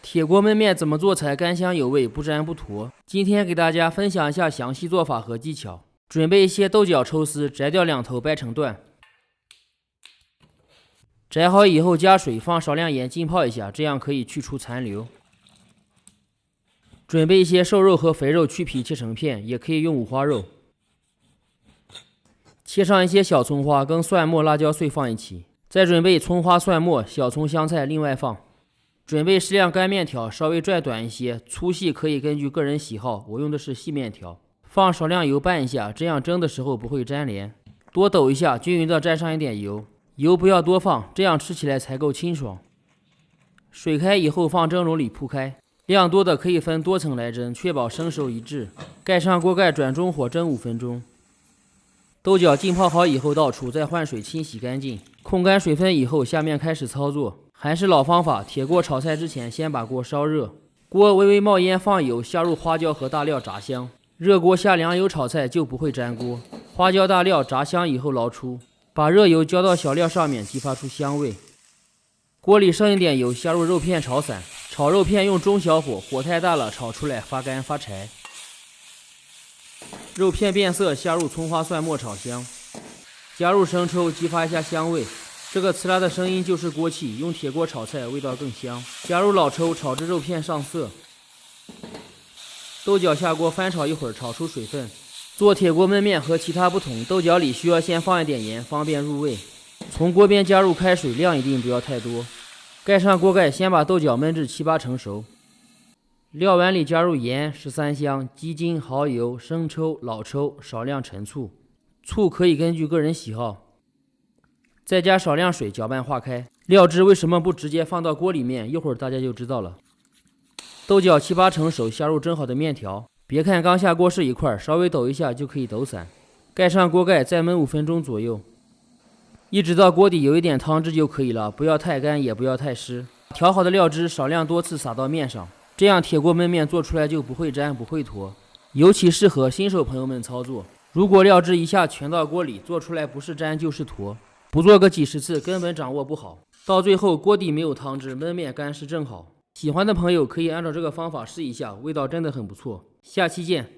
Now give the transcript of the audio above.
铁锅焖面怎么做才干香有味，不粘不坨？今天给大家分享一下详细做法和技巧。准备一些豆角抽丝，摘掉两头，掰成段。摘好以后加水，放少量盐浸泡一下，这样可以去除残留。准备一些瘦肉和肥肉，去皮切成片，也可以用五花肉。切上一些小葱花，跟蒜末、辣椒碎放一起。再准备葱花、蒜末、小葱、香菜，另外放。准备适量干面条，稍微拽短一些，粗细可以根据个人喜好，我用的是细面条。放少量油拌一下，这样蒸的时候不会粘连。多抖一下，均匀的沾上一点油，油不要多放，这样吃起来才够清爽。水开以后放蒸笼里铺开，量多的可以分多层来蒸，确保生熟一致。盖上锅盖，转中火蒸5分钟。豆角浸泡好以后倒出，再换水清洗干净，控干水分以后，下面开始操作。还是老方法，铁锅炒菜之前先把锅烧热，锅微微冒烟，放油，下入花椒和大料炸香。热锅下凉油炒菜就不会粘锅。花椒大料炸香以后捞出，把热油浇到小料上面，激发出香味。锅里剩一点油，下入肉片炒散。炒肉片用中小火，火太大了炒出来发干发柴。肉片变色，下入葱花蒜末炒香，加入生抽，激发一下香味。这个呲啦的声音就是锅气，用铁锅炒菜味道更香。加入老抽，炒至肉片上色。豆角下锅翻炒一会儿，炒出水分。做铁锅焖面和其他不同，豆角里需要先放一点盐，方便入味。从锅边加入开水，量一定不要太多。盖上锅盖，先把豆角焖至7、8成熟。料碗里加入盐、13香、鸡精、蚝油、生抽、老抽，少量陈醋，醋可以根据个人喜好。再加少量水，搅拌化开。料汁为什么不直接放到锅里面？一会儿大家就知道了。豆角7、8成熟，下入蒸好的面条。别看刚下锅是一块，稍微抖一下就可以抖散。盖上锅盖，再焖5分钟左右，一直到锅底有一点汤汁就可以了，不要太干，也不要太湿。调好的料汁少量多次撒到面上，这样铁锅焖面做出来就不会粘，不会坨，尤其适合新手朋友们操作。如果料汁一下全到锅里，做出来不是粘就是坨。不做个几十次，根本掌握不好，到最后锅底没有汤汁，焖面干湿正好。喜欢的朋友可以按照这个方法试一下，味道真的很不错。下期见。